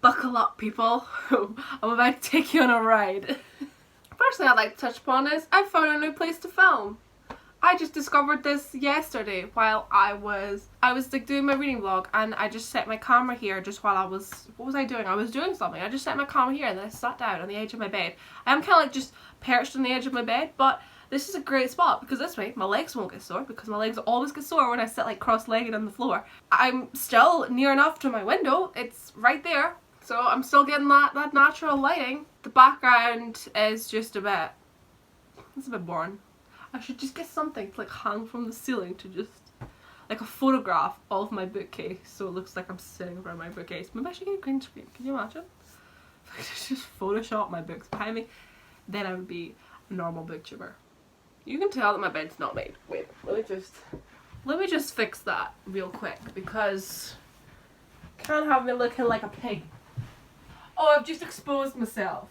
Buckle up, people. I'm about to take you on a ride. First thing I'd like to touch upon is I found a new place to film. I just discovered this yesterday while I was like doing my reading vlog, and I just set my camera here just while what was I doing? I was doing something. I just set my camera here and then I sat down on the edge of my bed. I am kind of like just perched on the edge of my bed, but this is a great spot because this way my legs won't get sore, because my legs always get sore when I sit like cross-legged on the floor. I'm still near enough to my window. It's right there. So I'm still getting that natural lighting. The background is just it's a bit boring. I should just get something to like hang from the ceiling, to just like a photograph of my bookcase so it looks like I'm sitting in front of my bookcase. Maybe I should get a green screen. Can you imagine? If I could just Photoshop my books behind me, then I would be a normal booktuber. You can tell that my bed's not made. Wait, let me just fix that real quick, because can't have me looking like a pig. Oh, I've just exposed myself.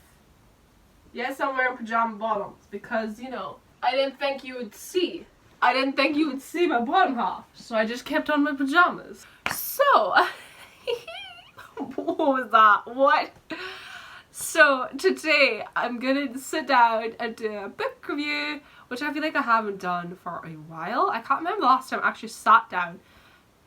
Yes, I'm wearing pajama bottoms because, you know, I didn't think you would see. I didn't think you would see my bottom half, so I just kept on my pajamas. So, what was that? What? So, today I'm gonna sit down and do a book review, which I feel like I haven't done for a while. I can't remember the last time I actually sat down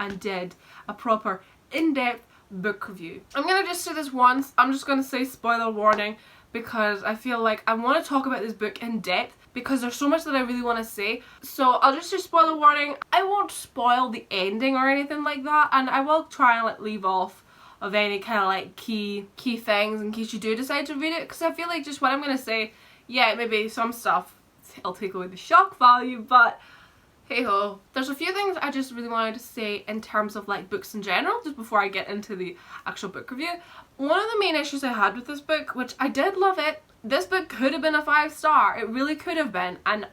and did a proper in-depth book review. I'm gonna just say this once. I'm just gonna say spoiler warning, because I feel like I want to talk about this book in depth because there's so much that I really want to say. So I'll just do spoiler warning. I won't spoil the ending or anything like that, and I will try and like leave off of any kind of like key things in case you do decide to read it, because I feel like just what I'm gonna say, yeah, maybe some stuff I'll take away the shock value, but hey ho. There's a few things I just really wanted to say in terms of like books in general, just before I get into the actual book review. One of the main issues I had with this book, which I did love it, this book could have been a 5-star. It really could have been, and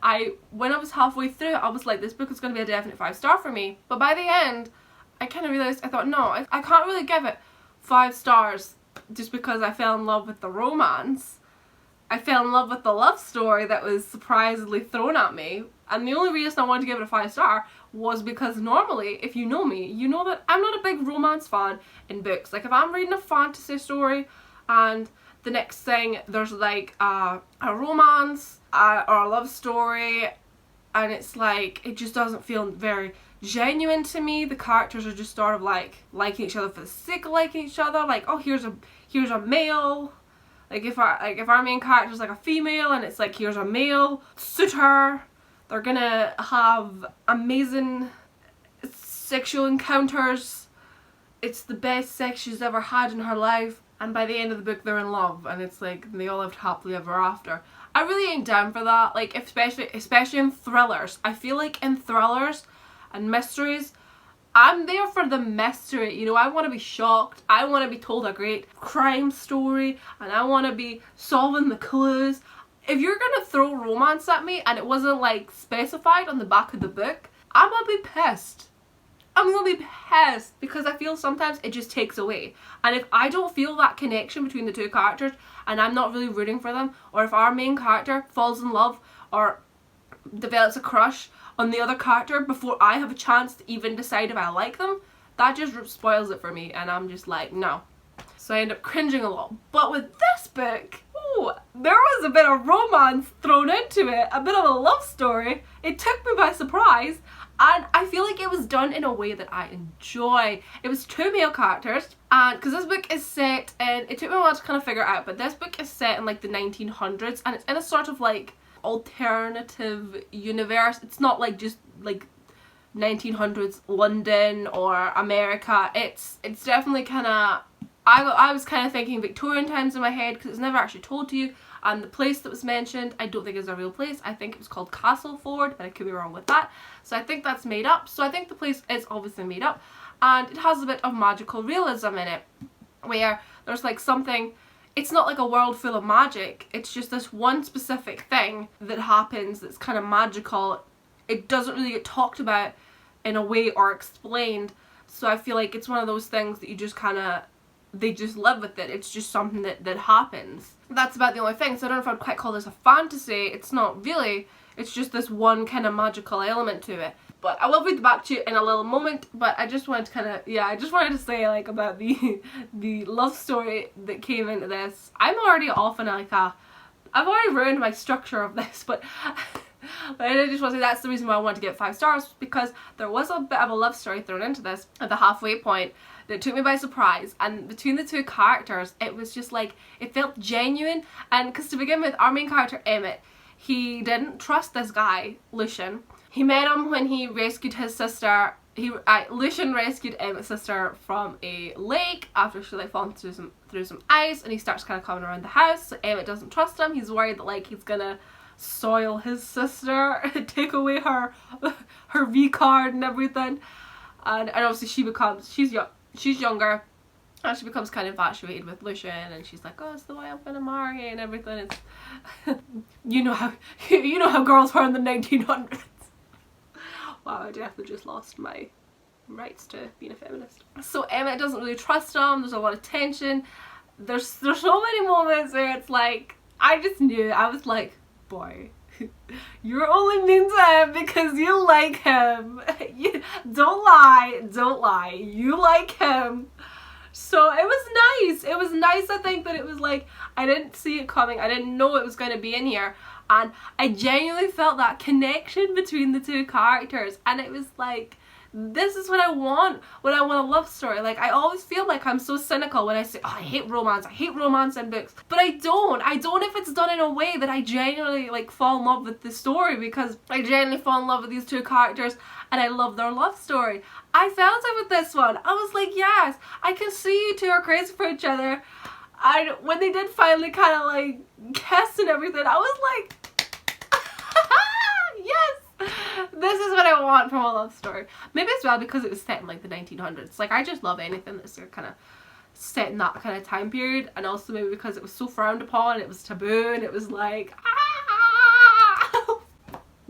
when I was halfway through I was like, this book is going to be a definite 5-star for me. But by the end I kind of realised, I thought, no, I can't really give it 5 stars just because I fell in love with the romance. I fell in love with the love story that was surprisingly thrown at me, and the only reason I wanted to give it a 5-star was because normally, if you know me, you know that I'm not a big romance fan in books. Like if I'm reading a fantasy story and the next thing there's like a romance or a love story, and it's like, it just doesn't feel very genuine to me. The characters are just sort of like liking each other for the sake of liking each other. Like, oh, here's a male. Like if our main character is like a female and it's like, here's a male suitor, they're gonna have amazing sexual encounters. It's the best sex she's ever had in her life, and by the end of the book they're in love, and it's like they all lived happily ever after. I really ain't down for that. Like especially in thrillers. I feel like in thrillers and mysteries, I'm there for the mystery, you know. I want to be shocked, I want to be told a great crime story, and I want to be solving the clues. If you're gonna throw romance at me and it wasn't like specified on the back of the book, I'm gonna be pissed. I'm gonna be pissed, because I feel sometimes it just takes away. And if I don't feel that connection between the two characters and I'm not really rooting for them, or if our main character falls in love or develops a crush on the other character before I have a chance to even decide if I like them, that just spoils it for me, and I'm just like, no. So I end up cringing a lot. But with this book, ooh, there was a bit of romance thrown into it, a bit of a love story. It took me by surprise, and I feel like it was done in a way that I enjoy. It was 2 male characters, and because this book is set in, it took me a while to kind of figure it out, but this book is set in like the 1900s, and it's in a sort of like alternative universe. It's not like just like 1900s London or America. It's definitely kind of, I was kind of thinking Victorian times in my head, because it's never actually told to you. And the place that was mentioned, I don't think is a real place. I think it was called Castleford, but I could be wrong with that. So I think that's made up. So I think the place is obviously made up, and it has a bit of magical realism in it, where there's like something. It's not like a world full of magic, it's just this one specific thing that happens that's kind of magical. It doesn't really get talked about in a way or explained, so I feel like it's one of those things that you just kind of, they just live with it. It's just something that happens. That's about the only thing, so I don't know if I'd quite call this a fantasy. It's not really, it's just this one kind of magical element to it. But I will read the back to you in a little moment, but I just wanted to kind of, I just wanted to say like about the love story that came into this. I'm already off in like I've already ruined my structure of this, but I just want to say that's the reason why I wanted to give it 5 stars, because there was a bit of a love story thrown into this at the halfway point that took me by surprise, and between the two characters it was just like, it felt genuine. And because to begin with, our main character Emmett, he didn't trust this guy Lucian. He met him when he rescued his sister. Lucian rescued Emmett's sister from a lake after she like fallen through some ice, and he starts kind of coming around the house. So Emmett doesn't trust him. He's worried that like he's gonna soil his sister, take away her V card and everything. And obviously she's younger, and she becomes kind of infatuated with Lucian, and she's like, oh, it's the way I'm gonna marry and everything. It's you know how girls were in the 1900s. Wow, I definitely just lost my rights to being a feminist. So Emmett doesn't really trust him. There's a lot of tension. There's so many moments where it's like, I just knew, I was like, boy, you're only mean to him because you like him. Don't lie, you like him. So it was nice. It was nice, I think, that it was like, I didn't see it coming. I didn't know it was going to be in here. And I genuinely felt that connection between the two characters. And it was like, this is what I want when I want a love story. Like, I always feel like I'm so cynical when I say, oh, I hate romance in books. But I don't if it's done in a way that I genuinely like fall in love with the story, because I genuinely fall in love with these two characters and I love their love story. I felt it with this one. I was like, yes, I can see you two are crazy for each other. And when they did finally kind of like kiss and everything, I was like, yes, this is what I want from a love story. Maybe as well because it was set in like the 1900s. Like, I just love anything that's kind of set in that kind of time period, and also maybe because it was so frowned upon, it was taboo, and it was like,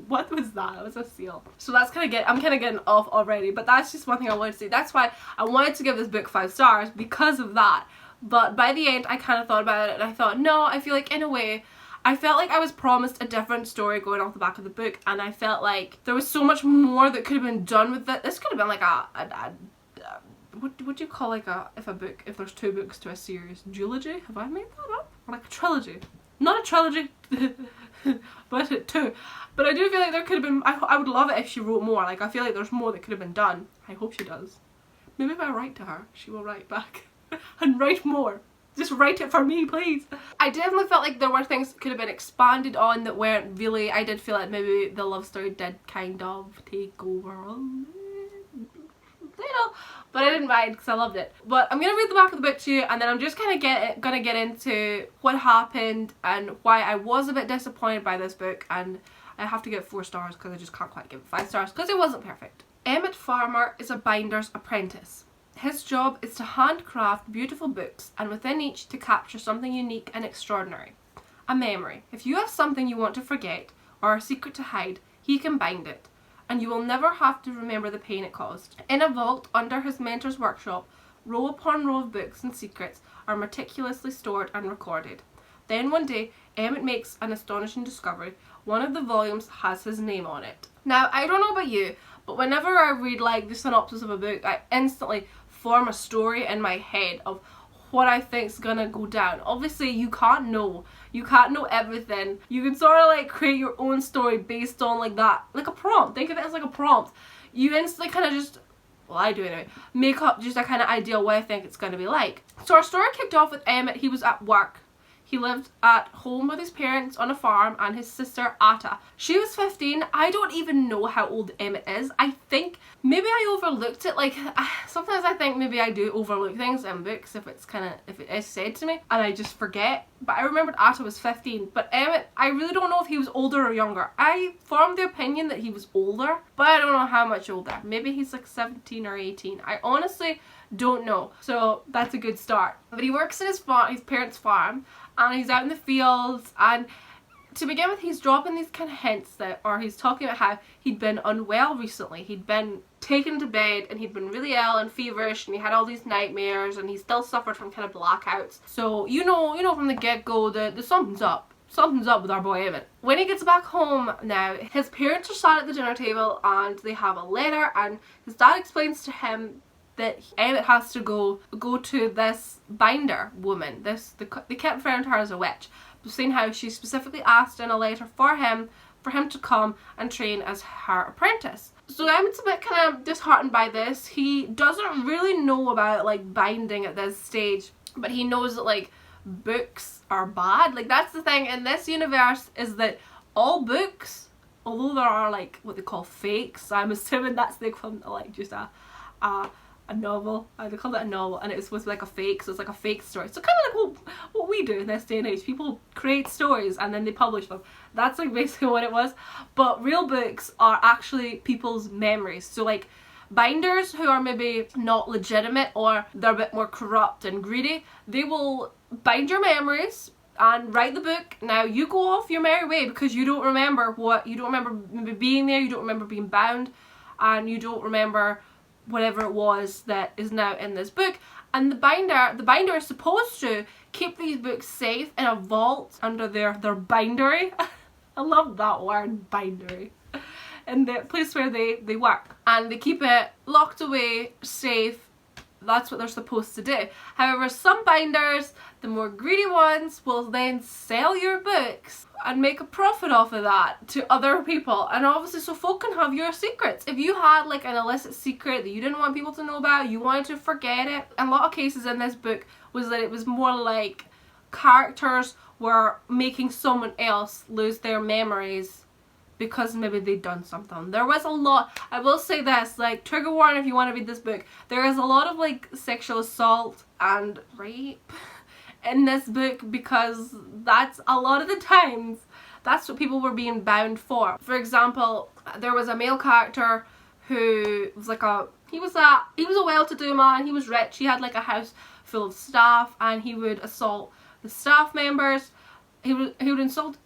what was that? It was a seal. So that's I'm kind of getting off already, but that's just one thing I wanted to say. That's why I wanted to give this book 5 stars, because of that. But by the end, I kind of thought about it, and I thought, no, I feel like in a way, I felt like I was promised a different story going off the back of the book, and I felt like there was so much more that could have been done with it. This could have been like what do you call like if there's 2 books to a series? Duology? Have I made that up? Or like a trilogy? Not a trilogy, but 2. But I do feel like there could have been, I would love it if she wrote more. Like, I feel like there's more that could have been done. I hope she does. Maybe if I write to her, she will write back and write more. Just write it for me, please. I definitely felt like there were things that could have been expanded on that weren't really. I did feel like maybe the love story did kind of take over on little, but I didn't mind because I loved it. But I'm gonna read the back of the book to you, and then I'm just kind of gonna get into what happened and why I was a bit disappointed by this book. And I have to give it 4 stars because I just can't quite give it 5 stars because it wasn't perfect. Emmett Farmer is a binder's apprentice. His job is to handcraft beautiful books, and within each to capture something unique and extraordinary. A memory. If you have something you want to forget or a secret to hide, he can bind it, and you will never have to remember the pain it caused. In a vault under his mentor's workshop, row upon row of books and secrets are meticulously stored and recorded. Then one day, Emmett makes an astonishing discovery. One of the volumes has his name on it. Now, I don't know about you, but whenever I read like the synopsis of a book, I instantly form a story in my head of what I think's gonna go down. Obviously, you can't know everything. You can sort of like create your own story based on like that, like a prompt. Think of it as like a prompt. You instantly kind of just, well, I do anyway, make up just a kind of idea what I think it's gonna be like. So our story kicked off with Emmett. He was at work. He lived at home with his parents on a farm and his sister Atta. She was 15. I don't even know how old Emmett is. I think maybe I overlooked it. Like, sometimes I think maybe I do overlook things in books if it is said to me and I just forget. But I remembered Atta was 15. But Emmett, I really don't know if he was older or younger. I formed the opinion that he was older, but I don't know how much older. Maybe he's like 17 or 18. I honestly don't know. So that's a good start. But he works at his parents' farm, and he's out in the fields, and to begin with, he's dropping these kind of hints that, or he's talking about how he'd been unwell recently. He'd been taken to bed and he'd been really ill and feverish, and he had all these nightmares, and he still suffered from kind of blackouts. So you know from the get-go that something's up. something's up with our boy Emmett. When he gets back home now, his parents are sat at the dinner table and they have a letter, and his dad explains to him that Emmett has to go to this binder woman. They kept referring to her as a witch, but seeing how she specifically asked in a letter for him to come and train as her apprentice. So Emmett's a bit kind of disheartened by this. He doesn't really know about like binding at this stage, but he knows that like books are bad. Like that's the thing in this universe, is that all books, although there are like what they call fakes, I'm assuming that's the equivalent of like just a novel. They call it a novel, and it's with like a fake, so it's like a fake story. So kind of like what we do in this day and age. People create stories and then they publish them. That's like basically what it was. But real books are actually people's memories. So like binders who are maybe not legitimate, or they're a bit more corrupt and greedy, they will bind your memories and write the book. Now you go off your merry way because you don't remember maybe being there, you don't remember being bound, and you don't remember whatever it was that is now in this book. And the binder is supposed to keep these books safe in a vault under their bindery. I love that word, bindery. In the place where they work, and they keep it locked away, safe. That's what they're supposed to do. However, some binders, the more greedy ones, will then sell your books and make a profit off of that to other people. And obviously, so folk can have your secrets. If you had like an illicit secret that you didn't want people to know about, you wanted to forget it. In a lot of cases in this book was that it was more like characters were making someone else lose their memories because maybe they'd done something. There was a lot, I will say this, like trigger warning if you want to read this book, there is a lot of like sexual assault and rape in this book, because that's a lot of the times that's what people were being bound for. For example, there was a male character who was like he was a well-to-do man, he was rich, he had like a house full of staff, and he would assault the staff members. He would insult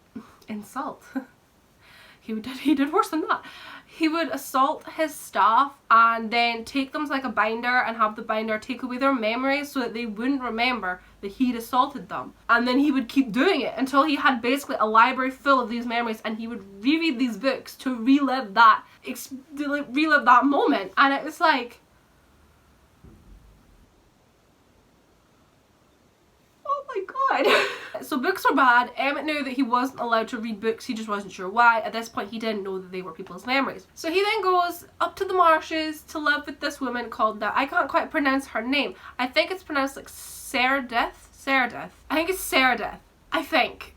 he did worse than that. He would assault his staff and then take them to like a binder and have the binder take away their memories so that they wouldn't remember that he'd assaulted them. And then he would keep doing it until he had basically a library full of these memories, and he would reread these books to relive that moment. And it was like, oh my god. So books are bad. Emmett knew that he wasn't allowed to read books, he just wasn't sure why. At this point he didn't know that they were people's memories. So he then goes up to the marshes to live with this woman called, I can't quite pronounce her name. I think it's pronounced like Seredith. I think it's Seredith. I think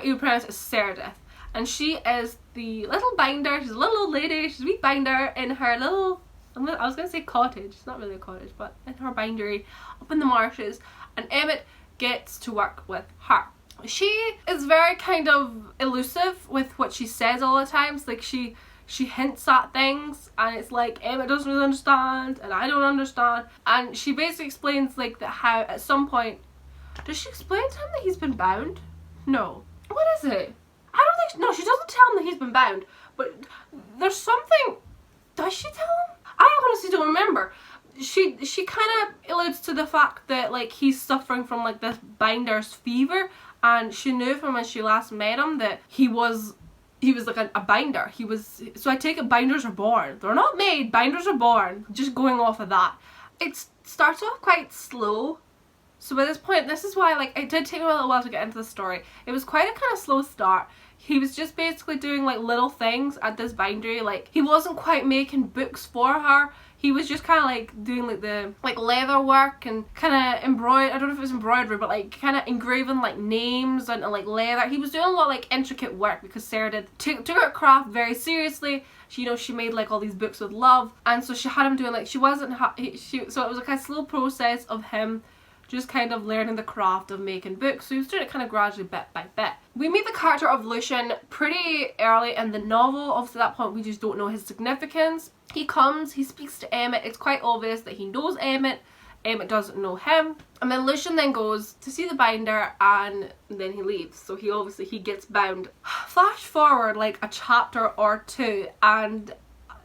you pronounce it Seredith. And she is the little binder. She's a little old lady. She's a wee binder in her little, I was going to say cottage. It's not really a cottage, but in her bindery up in the marshes. And Emmett gets to work with her. She is very kind of elusive with what she says all the times. Like she hints at things, and it's like Emmett doesn't really understand and I don't understand. And she basically explains like that how at some point, does she explain to him that he's been bound? No. What is it? I don't think, no, she doesn't tell him that he's been bound, but there's something, does she tell him? I honestly don't remember. She kind of alludes to the fact that like he's suffering from like this binder's fever, and she knew from when she last met him that he was like a binder. So I take it binders are born. They're not made, binders are born. Just going off of that. It starts off quite slow. So by this point, this is why like it did take me a little while to get into the story. It was quite a kind of slow start. He was just basically doing like little things at this bindery. Like he wasn't quite making books for her. He was just kind of like doing like the leather work and kind of embroidery. I don't know if it was embroidery, but like kind of engraving like names and like leather. He was doing a lot of like intricate work because Sarah took her craft very seriously. She made like all these books with love, and so she had him doing like so it was a kind of slow process of him just kind of learning the craft of making books. So he was doing it kind of gradually, bit by bit. We meet the character of Lucian pretty early in the novel. Obviously at that point we just don't know his significance. He comes, he speaks to Emmett. It's quite obvious that he knows Emmett. Emmett doesn't know him. And then Lucian then goes to see the binder, and then he leaves. So he gets bound. Flash forward like a chapter or two, and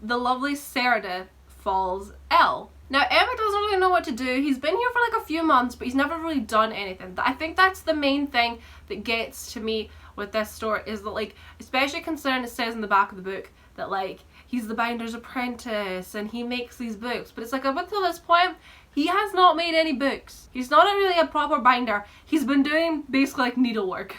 the lovely Sereda falls ill. Now, Emmett doesn't really know what to do. He's been here for like a few months, but he's never really done anything. I think that's the main thing that gets to me with this story, is that, like, especially considering it says in the back of the book that, like, he's the binder's apprentice and he makes these books. But it's like, up until this point, he has not made any books. He's not really a proper binder. He's been doing basically like needlework.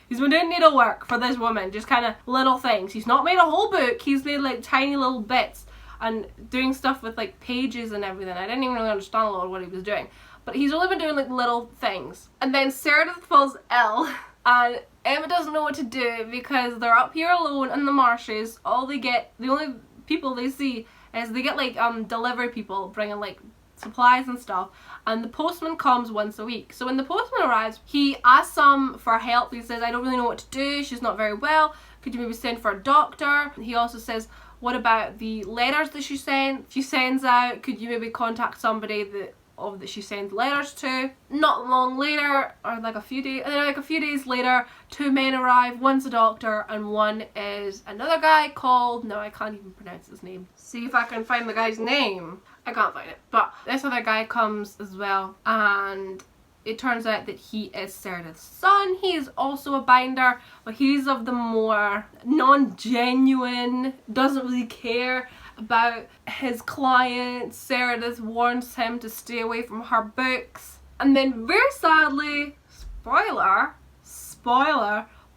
He's been doing needlework for this woman, just kind of little things. He's not made a whole book. He's made like tiny little bits and doing stuff with like pages and everything. I didn't even really understand a lot of what he was doing. But he's only been doing like little things. And then Meredith falls ill and Emma doesn't know what to do because they're up here alone in the marshes. The only people they see is they get like delivery people bringing like supplies and stuff, and the postman comes once a week. So when the postman arrives, he asks them for help. He says, I don't really know what to do, she's not very well, could you maybe send for a doctor? He also says, what about the letters that she sends out, could you maybe contact somebody that she sends letters to? Not long later, or like a few days later, two men arrive. One's a doctor and one is another guy called, no, I can't even pronounce his name. See if I can find the guy's name. I can't find it. But this other guy comes as well, and it turns out that he is Meredith's son. He is also a binder, but he's of the more non-genuine, doesn't really care about his clients. Meredith warns him to stay away from her books. And then very sadly, spoiler,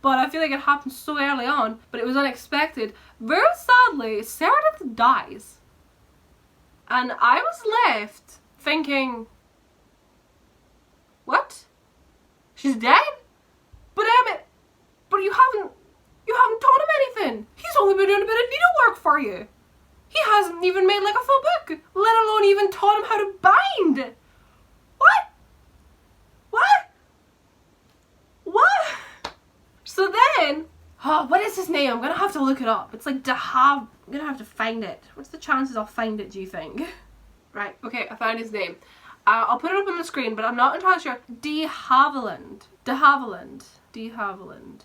but I feel like it happened so early on, but it was unexpected. Very sadly, Meredith dies. And I was left thinking, what? She's dead? But Emmett, you haven't taught him anything. He's only been doing a bit of needlework for you. He hasn't even made like a full book, let alone even taught him how to bind. What? So then, what is his name? I'm gonna have to look it up. It's like I'm gonna have to find it. What's the chances I'll find it, do you think? Right, okay, I found his name. I'll put it up on the screen, but I'm not entirely sure. De Havilland.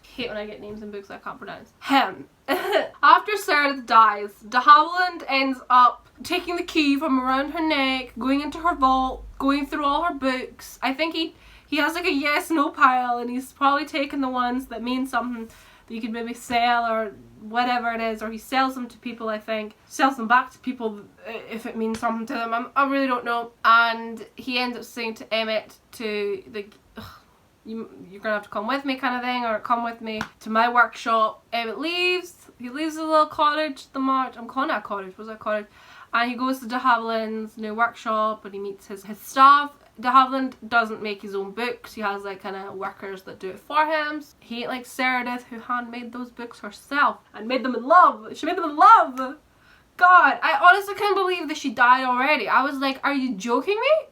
Hate when I get names in books I can't pronounce. Him. After Meredith dies, de Havilland ends up taking the key from around her neck, going into her vault, going through all her books. I think he has like a yes/no pile, and he's probably taken the ones that mean something that you could maybe sell or whatever it is, or he sells them to people, I think. Sells them back to people if it means something to them. I really don't know. And he ends up saying to Emmett you're gonna have to come with me kind of thing, or come with me to my workshop. Emmett leaves. He leaves the little cottage, the march. I'm calling it a cottage. Was it a cottage? And he goes to de Havilland's new workshop and he meets his staff. De Havilland doesn't make his own books. He has like kind of workers that do it for him. He ain't like Meredith, who handmade those books herself and made them in love. She made them in love. God, I honestly can't believe that she died already. I was like, are you joking me?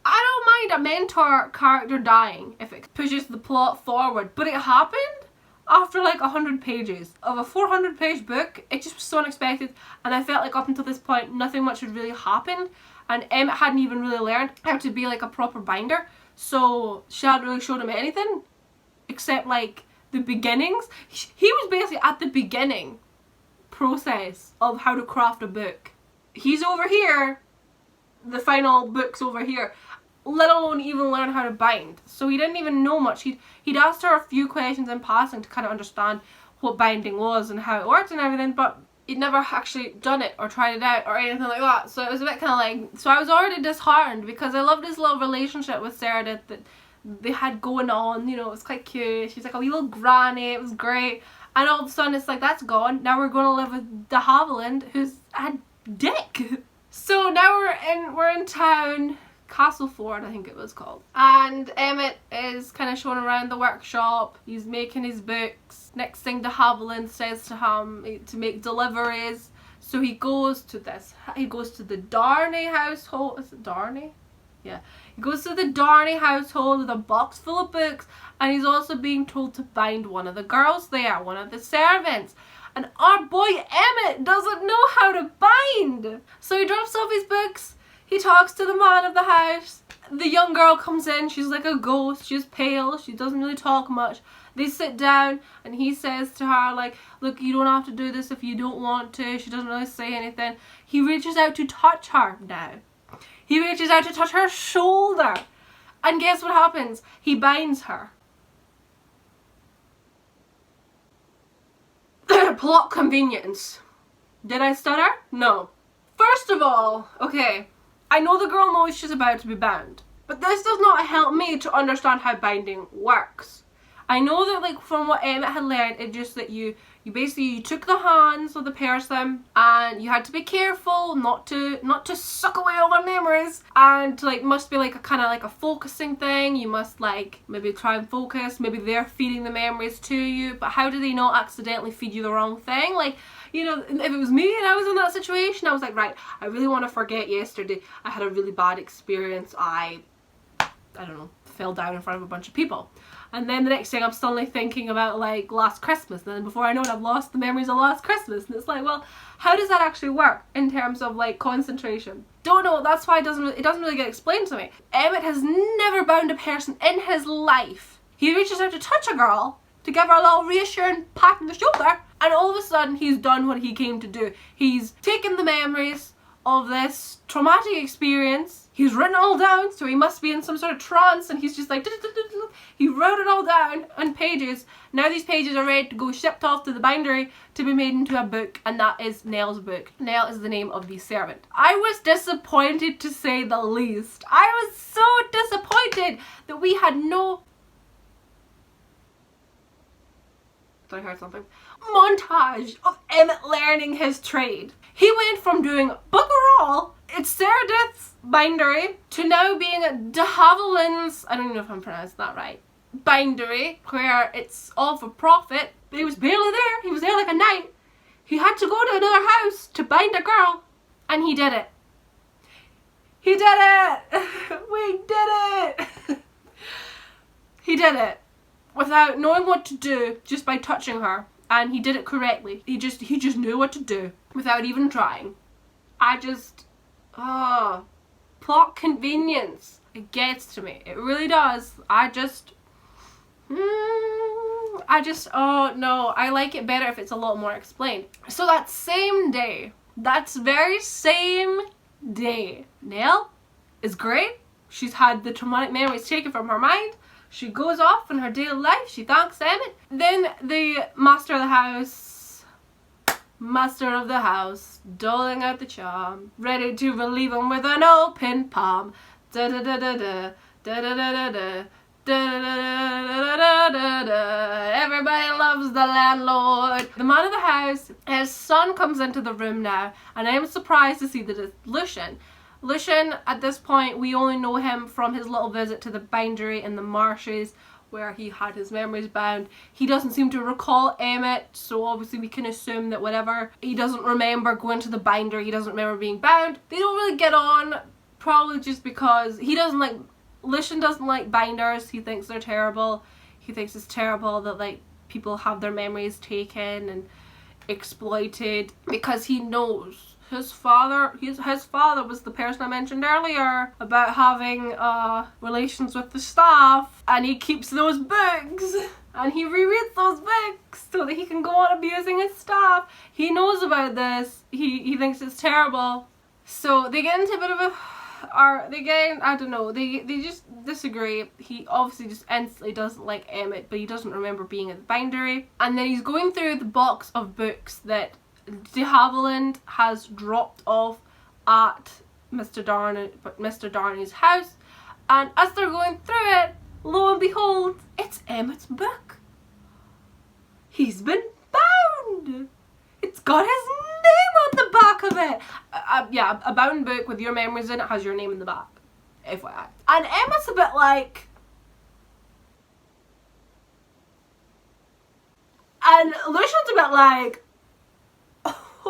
I don't mind a mentor character dying if it pushes the plot forward, but it happened after like 100 pages of a 400-page book. It just was so unexpected, and I felt like up until this point nothing much had really happened, and Emmett hadn't even really learned how to be like a proper binder, so she hadn't really showed him anything except like the beginnings. He was basically at the beginning process of how to craft a book. He's over here, the final book's over here, let alone even learn how to bind. So he didn't even know much. He'd asked her a few questions in passing to kind of understand what binding was and how it worked and everything, but he'd never actually done it or tried it out or anything like that. So it was a bit kind of like, so I was already disheartened because I loved this little relationship with Meredith that they had going on, you know. It was quite cute. She was like a wee little granny, it was great. And all of a sudden it's like, that's gone. Now we're going to live with de Havilland, who's a dick. So now we're in town, Castleford I think it was called, and Emmett is kind of showing around the workshop. He's making his books. Next thing de Havilland says to him to make deliveries, so he goes to the Darnay household. Is it Darnay? Yeah. He goes to the Darnay household with a box full of books, and he's also being told to bind one of the girls there, one of the servants. And our boy Emmett doesn't know how to bind. So he drops off his books, he talks to the man of the house. The young girl comes in, she's like a ghost, she's pale, she doesn't really talk much. They sit down and he says to her like, look, you don't have to do this if you don't want to. She doesn't really say anything. He reaches out to touch her now. He reaches out to touch her shoulder. And guess what happens? He binds her. Plot convenience. Did I stutter? No. First of all, okay, I know the girl knows she's about to be bound, but this does not help me to understand how binding works. I know that, like, from what Emmett had learned, it just that you took the hands of the person and you had to be careful not to suck away all their memories, and like must be like a kind of like a focusing thing. You must like maybe try and focus, maybe they're feeding the memories to you, but how do they not accidentally feed you the wrong thing? Like, you know, if it was me and I was in that situation, I was like, right, I really want to forget yesterday. I had a really bad experience. I don't know, fell down in front of a bunch of people. And then the next thing I'm suddenly thinking about like last Christmas, and then before I know it I've lost the memories of last Christmas, and it's like, well, how does that actually work in terms of like concentration? Don't know. That's why it doesn't really get explained to me. Emmett has never bound a person in his life. He reaches out to touch a girl to give her a little reassuring pat on the shoulder, and all of a sudden he's done what he came to do. He's taken the memories of this traumatic experience, he's written it all down, so he must be in some sort of trance, and he's just like, he wrote it all down on pages. Now these pages are ready to go shipped off to the bindery to be made into a book, and that is Nell's book. Nell is the name of the servant. I was disappointed, to say the least. I was so disappointed that we had no... I heard something. Montage of Emmett learning his trade. He went from doing bugger all at Serendith's bindery to now being at de Haviland's, I don't even know if I'm pronouncing that right, bindery, where it's all for profit. But he was barely there. He was there like a night. He had to go to another house to bind a girl, and he did it. He did it! We did it! He did it without knowing what to do, just by touching her. And he did it correctly. He just knew what to do without even trying. Plot convenience. It gets to me. It really does. Oh no, I like it better if it's a lot more explained. So that very same day, Nell is great. She's had the traumatic memories taken from her mind. She goes off in her daily life. She thanks Emmett. Then the master of the house, doling out the charm, ready to relieve him with an open palm. Da da da da da da da da da da. Everybody loves the landlord. The man of the house, his son comes into the room now, and I am surprised to see that it's Lucian. Lucian, at this point, we only know him from his little visit to the bindery in the marshes where he had his memories bound. He doesn't seem to recall Emmett, so obviously we can assume that whatever, he doesn't remember going to the bindery, he doesn't remember being bound. They don't really get on, probably just because Lucian doesn't like binders. He thinks they're terrible. He thinks it's terrible that like people have their memories taken and exploited, because he knows his father was the person I mentioned earlier about having relations with the staff, and he keeps those books and he rereads those books so that he can go on abusing his staff. He knows about this. He thinks it's terrible. So they get into a bit of they just disagree. He obviously just instantly doesn't like Emmett, but he doesn't remember being at the bindery. And then he's going through the box of books that de Haviland has dropped off at Mr. Darnay's house, and as they're going through it, lo and behold, it's Emmett's book. He's been bound. It's got his name on the back of it. Yeah, a bound book with your memories in it has your name in the back, FYI. And Emmett's a bit like, and Lucian's a bit like,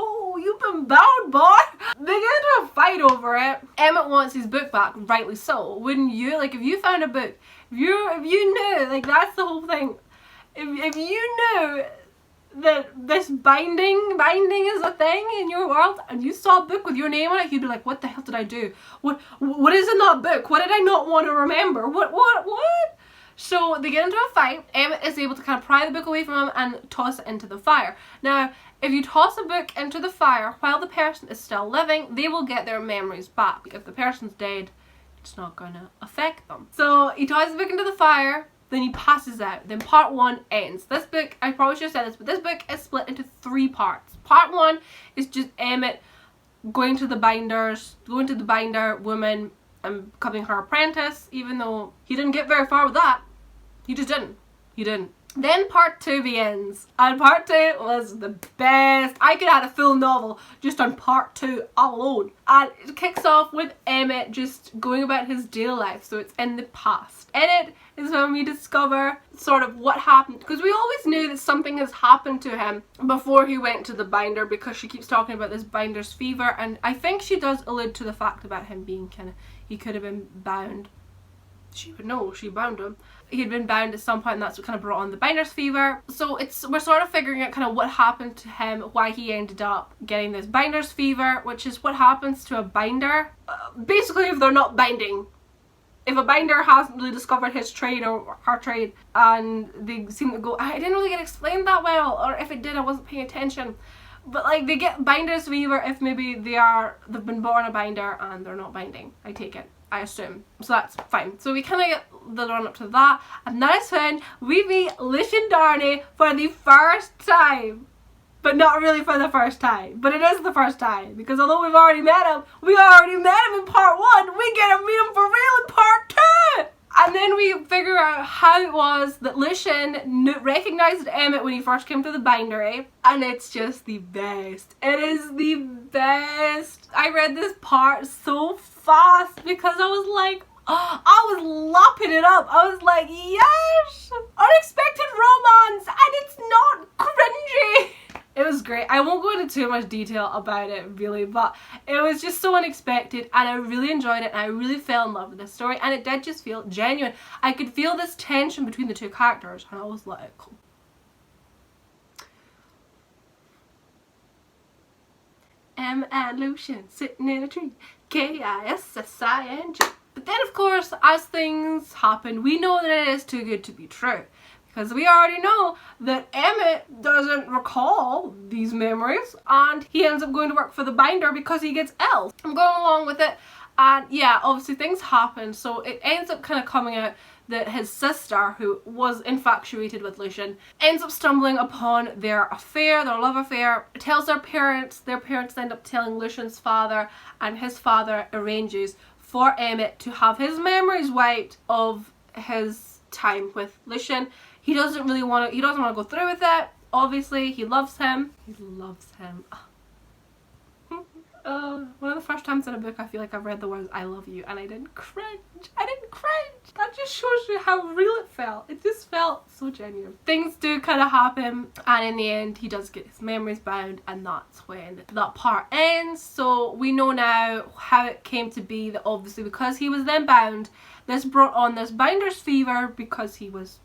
oh, you've been bound, boy. They get into a fight over it. Emmett wants his book back, rightly so. Wouldn't you? Like, if you found a book, if you knew, like, that's the whole thing. If you knew that this binding is a thing in your world, and you saw a book with your name on it, you'd be like, what the hell did I do? What is in that book? What did I not want to remember? What? So they get into a fight. Emmett is able to kind of pry the book away from him and toss it into the fire. Now, If you toss a book into the fire while the person is still living, they will get their memories back. If the person's dead, it's not gonna affect them. So he tosses the book into the fire, then he passes out. Then part 1 ends. This book, I probably should have said this, but this book is split into 3 parts. Part 1 is just Emmett going to the binder woman and becoming her apprentice, even though he didn't get very far with that. He just didn't. He didn't. Then part 2 begins, and part 2 was the best. I could add a full novel just on part 2 alone. And it kicks off with Emmett just going about his daily life, so it's in the past. In it is when we discover sort of what happened, because we always knew that something has happened to him before he went to the binder, because she keeps talking about this binder's fever, and I think she does allude to the fact about him being he could have been bound. She would know, she bound him. He had been bound at some point, and that's what kind of brought on the binder's fever. So we're sort of figuring out kind of what happened to him, why he ended up getting this binder's fever, which is what happens to a binder. Basically, if they're not binding. If a binder hasn't really discovered his trade or her trade, and they seem to go, I didn't really get explained that well, or if it did, I wasn't paying attention. But like, they get binder's fever if maybe they've been born a binder and they're not binding. I take it. I assume. So that's fine. So we kind of get the run up to that, and that is when we meet Lucian Darnay for the first time. But not really for the first time. But it is the first time, because although we've already met him in part 1, we get to meet him for real in part 2! And then we figure out how it was that Lucian recognised Emmett when he first came to the bindery, and it's just the best. It is the best. I read this part so fast because I was like, I was lapping it up. I was like, yes! Unexpected romance, and it's not cringy. It was great. I won't go into too much detail about it really, but it was just so unexpected, and I really enjoyed it, and I really fell in love with this story, and it did just feel genuine. I could feel this tension between the 2 characters, and I was like, Em and Lucian sitting in a tree, K-I-S-S-I-N-G. But then of course, as things happen, we know that it is too good to be true. Because we already know that Emmett doesn't recall these memories, and he ends up going to work for the binder because he gets ill. I'm going along with it, and yeah, obviously things happen, so it ends up kind of coming out that his sister, who was infatuated with Lucian, ends up stumbling upon their affair, their love affair, tells their parents end up telling Lucian's father, and his father arranges for Emmett to have his memories wiped of his time with Lucian. He doesn't want to go through with it. Obviously, he loves him. One of the first times in a book I feel like I've read the words I love you and I didn't cringe. That just shows you how real it felt. It just felt so genuine. Things do kind of happen, and in the end he does get his memories bound, and that's when that part ends. So we know now how it came to be that obviously because he was then bound, this brought on this binder's fever because he's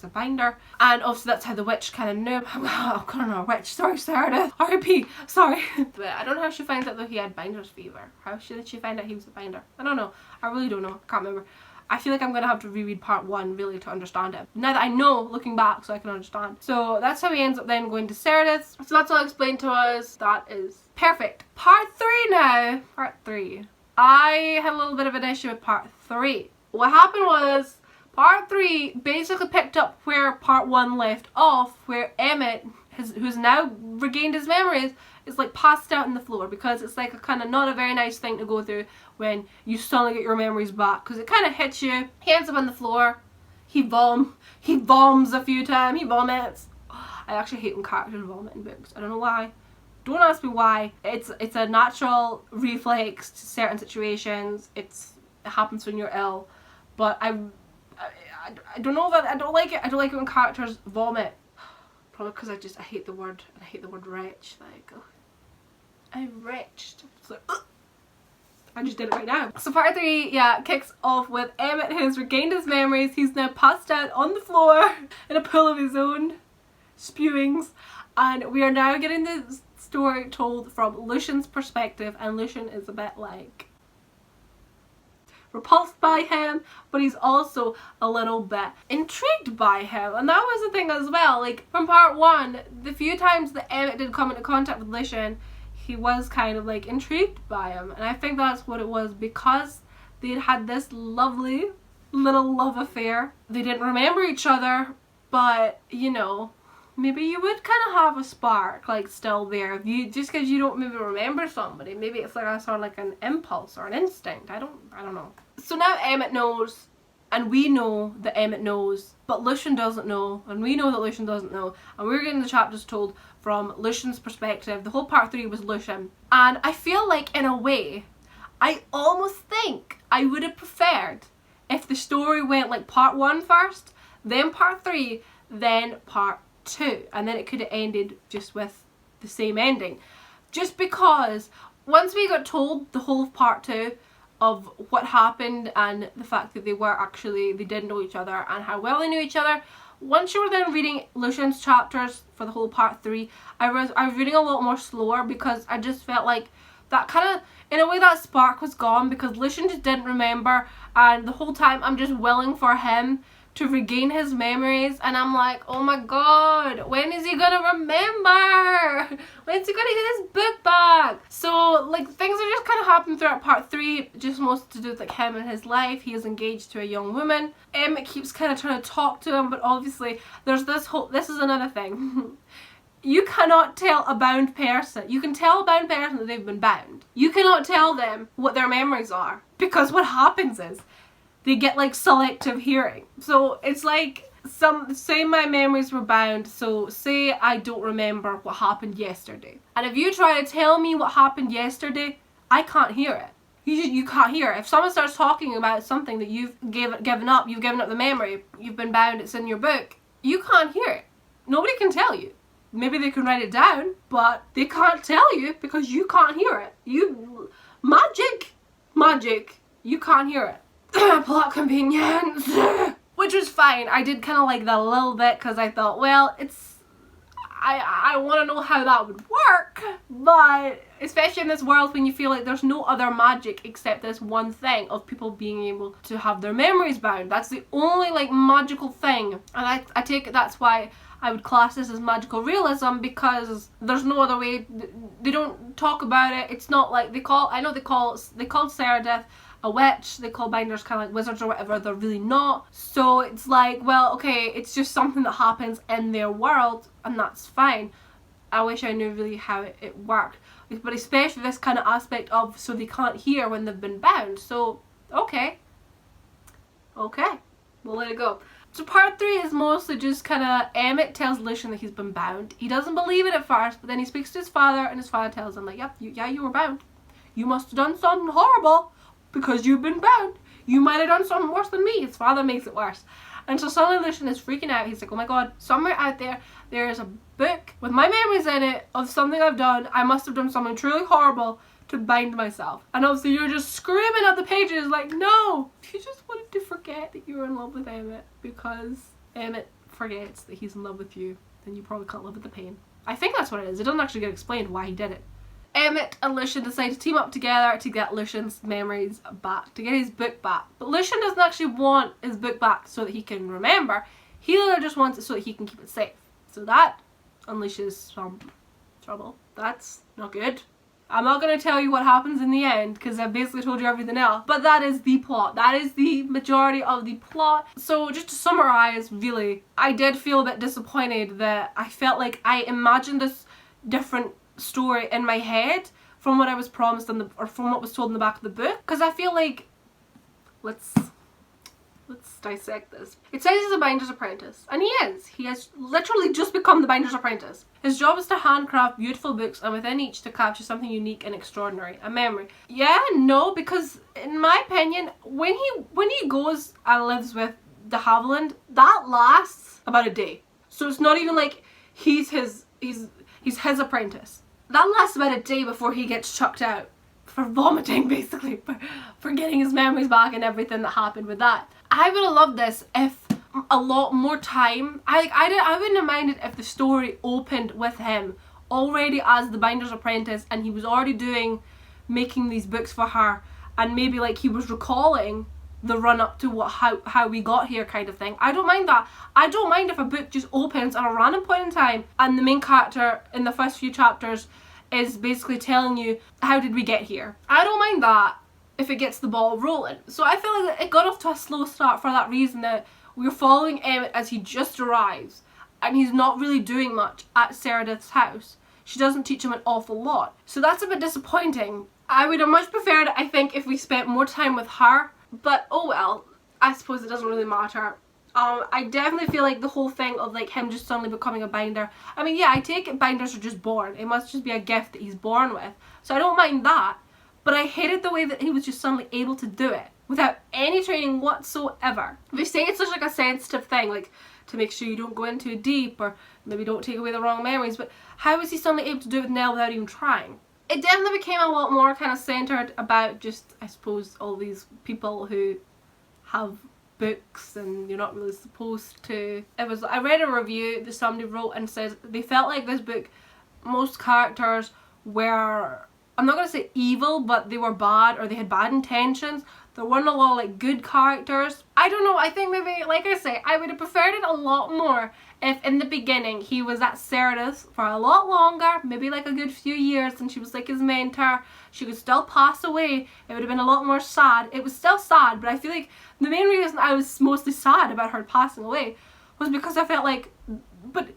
a binder, and obviously that's how the witch kind of knew. I'm calling her a witch. Sorry, Sarah. R.I.P. Sorry. But I don't know how she finds out that he had binder's fever. How did she find out he was a binder? I don't know. I really don't know. I can't remember. I feel like I'm going to have to reread part 1 really to understand it. Now that I know, looking back, so I can understand. So that's how he ends up then going to Cerridus. So that's all explained to us. That is perfect. Part 3 now. Part 3. I had a little bit of an issue with part 3. What happened was, part 3 basically picked up where part 1 left off, where Emmett, who's now regained his memories, is like passed out on the floor, because it's like a kind of not a very nice thing to go through when you suddenly get your memories back, because it kind of hits you. He ends up on the floor. He vomits a few times. He vomits. I actually hate when characters vomit in books. I don't know why. Don't ask me why. It's a natural reflex to certain situations. It happens when you're ill. But I don't know that I don't like it. I don't like it when characters vomit. Probably because I hate the word, and I hate the word wretch. Like, ugh. I'm wretched. It's like, ugh. I just did it right now. So part 3, yeah, kicks off with Emmett, who's regained his memories. He's now passed out on the floor in a pool of his own spewings, and we are now getting the story told from Lucian's perspective, and Lucian is a bit like, repulsed by him, but he's also a little bit intrigued by him. And that was the thing as well, like from part 1, the few times that Emmett did come into contact with Lucian, he was kind of like intrigued by him. And I think that's what it was, because they'd had this lovely little love affair. They didn't remember each other, but you know, maybe you would kind of have a spark like still there if you, just because you don't maybe remember somebody, maybe it's like a sort of like an impulse or an instinct. I don't know. So now Emmett knows, and we know that Emmett knows, but Lucian doesn't know, and we know that Lucian doesn't know, and we're getting the chapters told from Lucian's perspective. The whole part 3 was Lucian, and I feel like in a way I almost think I would have preferred if the story went like part 1 first, then part 3, then part 2, and then it could have ended just with the same ending. Just because once we got told the whole of part 2 of what happened and the fact that they did know each other and how well they knew each other, once you were then reading Lucian's chapters for the whole part 3, I was reading a lot more slower, because I just felt like that kind of, in a way, that spark was gone, because Lucian just didn't remember, and the whole time I'm just willing for him to regain his memories, and I'm like, oh my god, when is he gonna remember? When's he gonna get his book back? So like things are just kind of happening throughout part 3, just most to do with like him and his life. He is engaged to a young woman. Emmett keeps kind of trying to talk to him, but obviously there's this is another thing. You cannot tell a bound person. You can tell a bound person that they've been bound. You cannot tell them what their memories are, because what happens is they get like selective hearing. So it's like, say my memories were bound, so say I don't remember what happened yesterday, and if you try to tell me what happened yesterday, I can't hear it. You can't hear it. If someone starts talking about something that you've given up the memory, you've been bound, it's in your book, you can't hear it. Nobody can tell you. Maybe they can write it down, but they can't tell you because you can't hear it. Magic, you can't hear it. Plot convenience. Which was fine. I did kind of like that a little bit, because I thought, well, I want to know how that would work, but especially in this world when you feel like there's no other magic except this one thing of people being able to have their memories bound. That's the only like magical thing, and I take it that's why I would class this as magical realism, because there's no other way. They don't talk about it. It's not like they called Seradith a witch, they call binders kind of like wizards or whatever. They're really not. So it's like, well, okay, it's just something that happens in their world, and that's fine. I wish I knew really how it worked, but especially this kind of aspect of, so they can't hear when they've been bound. So okay, we'll let it go. So part 3 is mostly just kind of Emmett tells Lucian that he's been bound. He doesn't believe it at first, but then he speaks to his father, and his father tells him like, yep, you were bound. You must have done something horrible because you've been bound. You might have done something worse than me. His father makes it worse. And so suddenly Lucian is freaking out. He's like, oh my god, somewhere out there is a book with my memories in it of something I've done. I must have done something truly horrible to bind myself. And obviously you're just screaming at the pages like, no, you just wanted to forget that you were in love with Emmett, because Emmett forgets that he's in love with you, then you probably can't live with the pain. I think that's what it is. It doesn't actually get explained why he did it. Emmett and Lucian decide to team up together to get Lucian's memories back, to get his book back. But Lucian doesn't actually want his book back so that he can remember. He just wants it so that he can keep it safe. So that unleashes some trouble. That's not good. I'm not going to tell you what happens in the end, because I've basically told you everything else. But that is the plot. That is the majority of the plot. So just to summarize, really, I did feel a bit disappointed that I felt like I imagined this different story in my head from what I was promised or from what was told in the back of the book. Because I feel like, let's dissect this. It says he's a binder's apprentice, and he is. He has literally just become the binder's apprentice. His job is to handcraft beautiful books, and within each to capture something unique and extraordinary, a memory. Yeah, no, because in my opinion, when he goes and lives with de Havilland, that lasts about a day. So it's not even like he's his apprentice. That lasts about a day before he gets chucked out for vomiting, basically, for getting his memories back and everything that happened with that. I would have loved this if a lot more time. I wouldn't have minded if the story opened with him already as the binder's apprentice, and he was already making these books for her, and maybe like he was recalling the run up to how we got here kind of thing. I don't mind that. I don't mind if a book just opens at a random point in time and the main character in the first few chapters is basically telling you, how did we get here? I don't mind that if it gets the ball rolling. So I feel like it got off to a slow start for that reason, that we're following Emmett as he just arrives and he's not really doing much at Meredith's house. She doesn't teach him an awful lot. So that's a bit disappointing. I would have much preferred, I think, if we spent more time with her, but oh well, I suppose it doesn't really matter. I definitely feel like the whole thing of like him just suddenly becoming a binder, I mean, yeah, I take it binders are just born. It must just be a gift that he's born with. So I don't mind that. But I hated the way that he was just suddenly able to do it without any training whatsoever. They say it's such like a sensitive thing, like to make sure you don't go in too deep or maybe don't take away the wrong memories, but how is he suddenly able to do it with Nell without even trying? It definitely became a lot more kind of centered about just, I suppose, all these people who have books and you're not really supposed to. I read a review that somebody wrote and says they felt like this book, most characters were, I'm not going to say evil, but they were bad or they had bad intentions. There weren't a lot of like good characters. I don't know, I think maybe, like I say, I would have preferred it a lot more if in the beginning he was at Meredith's for a lot longer, maybe like a good few years, and she was like his mentor. She could still pass away. It would have been a lot more sad. It was still sad, but I feel like the main reason I was mostly sad about her passing away was because I felt like, but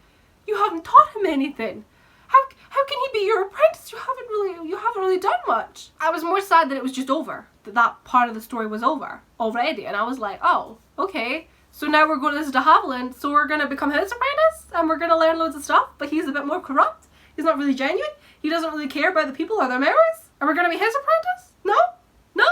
you haven't taught him anything. How can he be your apprentice? You haven't really done much. I was more sad that it was just over, that part of the story was over already, and I was like, oh, okay. So now we're going to De Havilland, so we're going to become his apprentice and we're going to learn loads of stuff, but he's a bit more corrupt. He's not really genuine. He doesn't really care about the people or their memories. And we're going to be his apprentice? No? No?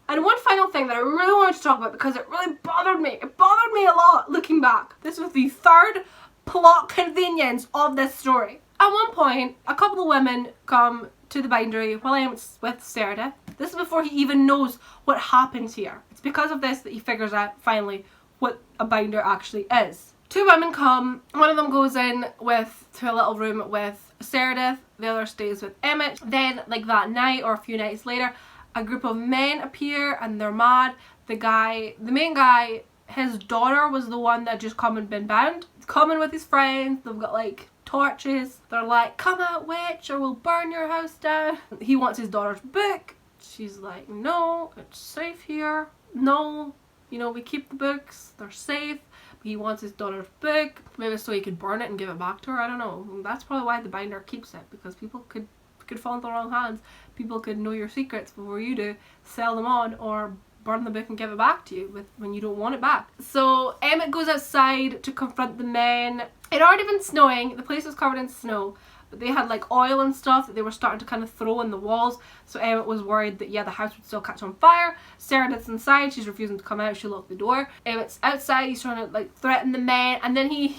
And one final thing that I really wanted to talk about because it really bothered me. It bothered me a lot looking back. This was the third plot convenience of this story. At one point, a couple of women come to the bindery while I'm with Meredith. This is before he even knows what happens here. It's because of this that he figures out finally what a binder actually is. Two women come, one of them goes in to a little room with Meredith, the other stays with Emmett. Then, like that night or a few nights later, a group of men appear and they're mad. The main guy, his daughter was the one that just come and been bound. He's coming with his friends, they've got like torches. They're like, come out witch or we'll burn your house down. He wants his daughter's book. She's like, no, it's safe here. No, you know, we keep the books, they're safe. But he wants his daughter's book, maybe so he could burn it and give it back to her. I don't know. That's probably why the binder keeps it, because people could fall into the wrong hands. People could know your secrets before you do, sell them on, or burn the book and give it back to you when you don't want it back. So Emmett goes outside to confront the men. It had already been snowing, the place was covered in snow, but they had like oil and stuff that they were starting to kind of throw in the walls. So Emmett was worried that, yeah, the house would still catch on fire. Meredith's inside, she's refusing to come out, she locked the door. Emmett's outside, he's trying to like threaten the men, and then he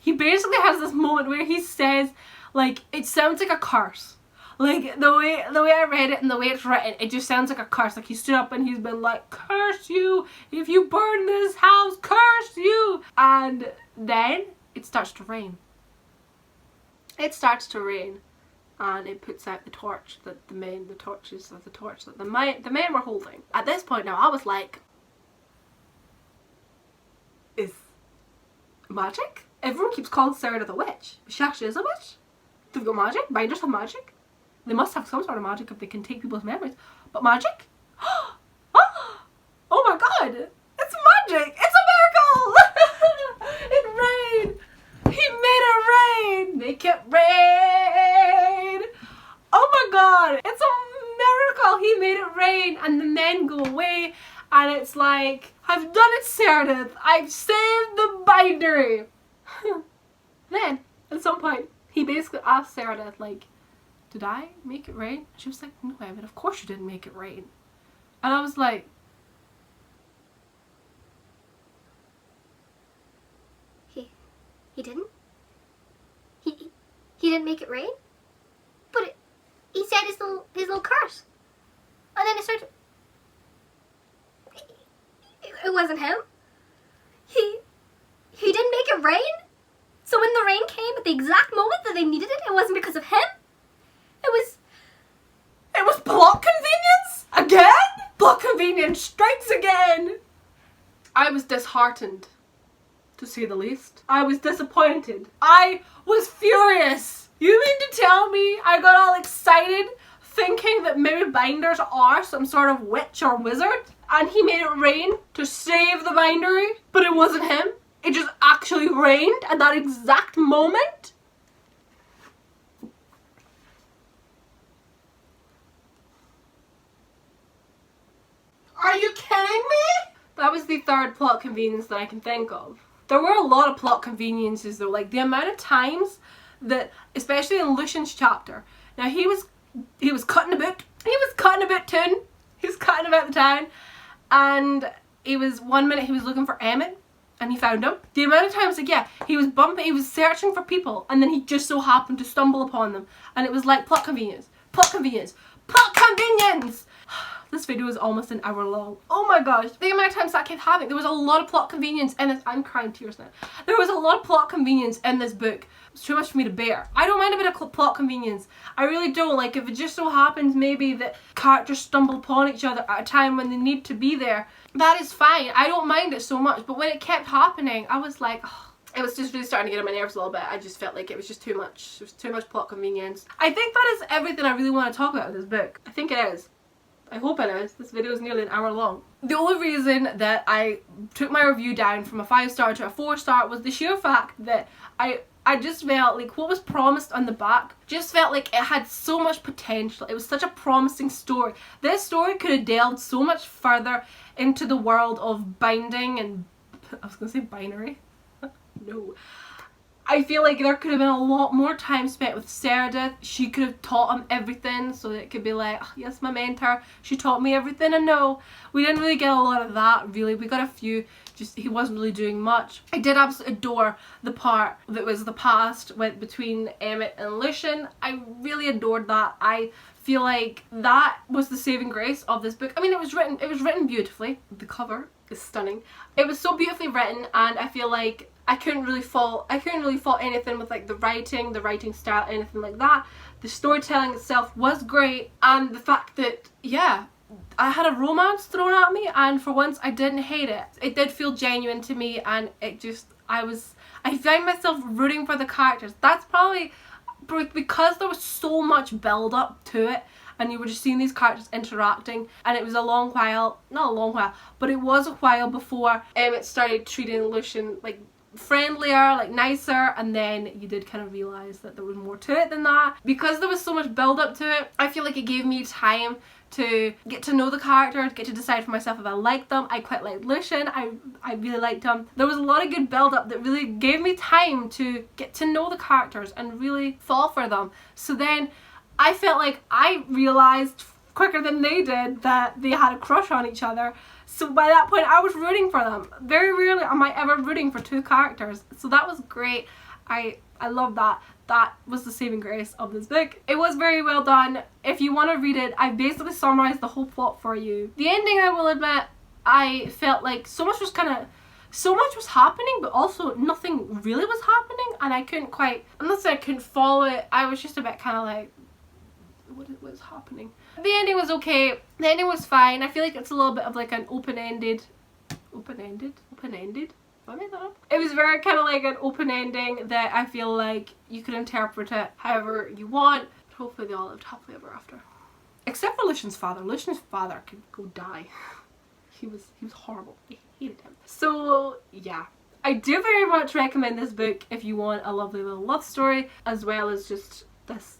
basically has this moment where he says, like, it sounds like a curse. Like, the way I read it and the way it's written, it just sounds like a curse. Like, he stood up and he's been like, curse you, if you burn this house, curse you. And then it starts to rain. It starts to rain, and it puts out the torch that the men were holding. At this point now, I was like, is magic? Everyone keeps calling Sarah the witch. She actually is a witch? They've got magic? Binders have magic? They must have some sort of magic if they can take people's memories. But magic? Oh my god! It's magic! It's a miracle! It rained! He made it rain! Make it rain! Oh my god! It's a miracle! He made it rain and the men go away and it's like, I've done it, Meredith! I've saved the bindery! Then, at some point, he basically asked Meredith, like, did I make it rain? She was like, no, Evan, of course you didn't make it rain. And I was like, He didn't? He didn't make it rain? But he said his little curse. And then it started... It wasn't him. He didn't make it rain? So when the rain came at the exact moment that they needed it, it wasn't because of him? It was plot convenience? Again? Plot convenience strikes again! I was disheartened, to say the least. I was disappointed. I was furious. You mean to tell me I got all excited thinking that maybe binders are some sort of witch or wizard, and he made it rain to save the bindery, but it wasn't him? It just actually rained at that exact moment? Are you kidding me? That was the third plot convenience that I can think of. There were a lot of plot conveniences though, like the amount of times that, especially in Lucian's chapter, now he was cutting about. He was cutting about town. He was cutting about the town, and he was, one minute he was looking for Emmett, and he found him. The amount of times, like, yeah, he was searching for people, and then he just so happened to stumble upon them, and it was like plot convenience, plot convenience, plot convenience. This video is almost an hour long. Oh my gosh, the amount of times that kept happening. There was a lot of plot convenience in this. I'm crying tears now. There was a lot of plot convenience in this book. It's too much for me to bear. I don't mind a bit of plot convenience. I really don't. Like, if it just so happens maybe that characters stumble upon each other at a time when they need to be there, that is fine. I don't mind it so much. But when it kept happening, I was like, oh. It was just really starting to get on my nerves a little bit. I just felt like it was just too much. It was too much plot convenience. I think that is everything I really want to talk about with this book. I think it is. I hope it is. This video is nearly an hour long. The only reason that I took my review down from a 5-star to a 4-star was the sheer fact that I just felt like what was promised on the back just felt like it had so much potential. It was such a promising story. This story could have delved so much further into the world of binding and, I was gonna say binary. No. I feel like there could have been a lot more time spent with Meredith. She could have taught him everything, so that it could be like, oh, yes, my mentor, she taught me everything I know. We didn't really get a lot of that, really. We got a few, just he wasn't really doing much. I did absolutely adore the part that was the past between Emmett and Lucian. I really adored that. I feel like that was the saving grace of this book. I mean, it was written beautifully. The cover is stunning. It was so beautifully written, and I feel like I couldn't really fault anything with like the writing style, anything like that. The storytelling itself was great, and the fact that, yeah, I had a romance thrown at me, and for once I didn't hate it. It did feel genuine to me, and it just, I found myself rooting for the characters. That's probably because there was so much build up to it, and you were just seeing these characters interacting, and it was a long while, not a long while, but it was a while before Emmett started treating Lucian like friendlier, like nicer, and then you did kind of realise that there was more to it than that. Because there was so much build up to it, I feel like it gave me time to get to know the characters, get to decide for myself if I liked them. I quite liked Lucian. I really liked him. There was a lot of good build up that really gave me time to get to know the characters and really fall for them. So then I felt like I realised quicker than they did that they had a crush on each other. So by that point I was rooting for them. Very rarely am I ever rooting for two characters. So that was great. I love that. That was the saving grace of this book. It was very well done. If you want to read it, I basically summarised the whole plot for you. The ending, I will admit, I felt like so much was happening, but also nothing really was happening, and I couldn't quite, unless I couldn't follow it, I was just a bit kind of like, what was happening? The ending was okay. The ending was fine. I feel like it's a little bit of like an open-ended? I made that up. It was very kind of like an open ending that I feel like you could interpret it however you want. But hopefully they all lived happily ever after. Except for Lucian's father. Lucian's father could go die. He was horrible. I hated him. So yeah. I do very much recommend this book if you want a lovely little love story, as well as just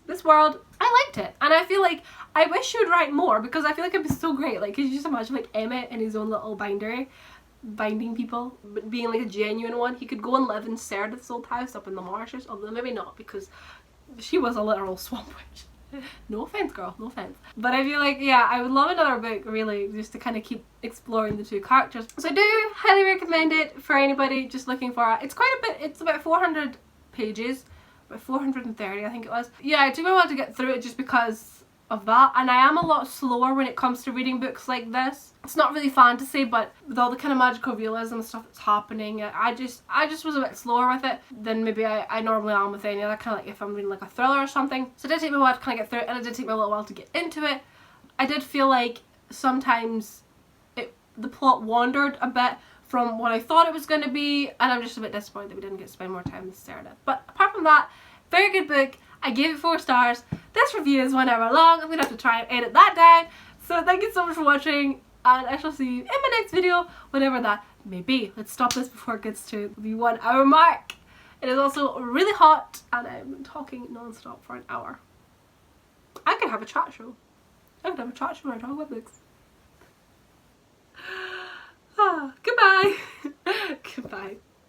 this world. I liked it, and I feel like I wish she would write more, because I feel like it'd be so great. Like, could you just imagine like Emmett in his own little bindery, binding people, but being like a genuine one? He could go and live in Meredith's old house up in the marshes, although maybe not, because she was a literal swamp witch. No offense, girl, no offense. But I feel like, yeah, I would love another book, really, just to kind of keep exploring the two characters. So I do highly recommend it for anybody just looking for it. It's quite a bit, it's about 400 pages, about 430 I think it was. Yeah, it took me a while to get through it just because of that, and I am a lot slower when it comes to reading books like this. It's not really fantasy, but with all the kind of magical realism and stuff that's happening, I just was a bit slower with it than maybe I normally am with any other, kind of like if I'm reading like a thriller or something. So it did take me a while to kind of get through it, and it did take me a little while to get into it. I did feel like sometimes the plot wandered a bit from what I thought it was going to be, and I'm just a bit disappointed that we didn't get to spend more time with Sarah. But apart from that, very good book. I gave it 4 stars. This review is 1 hour long. I'm going to have to try and edit that down. So thank you so much for watching, and I shall see you in my next video, whenever that may be. Let's stop this before it gets to the 1 hour mark. It is also really hot, and I'm talking non-stop for an hour. I could have a chat show. I could have a chat show where I talk about books. Goodbye. Goodbye.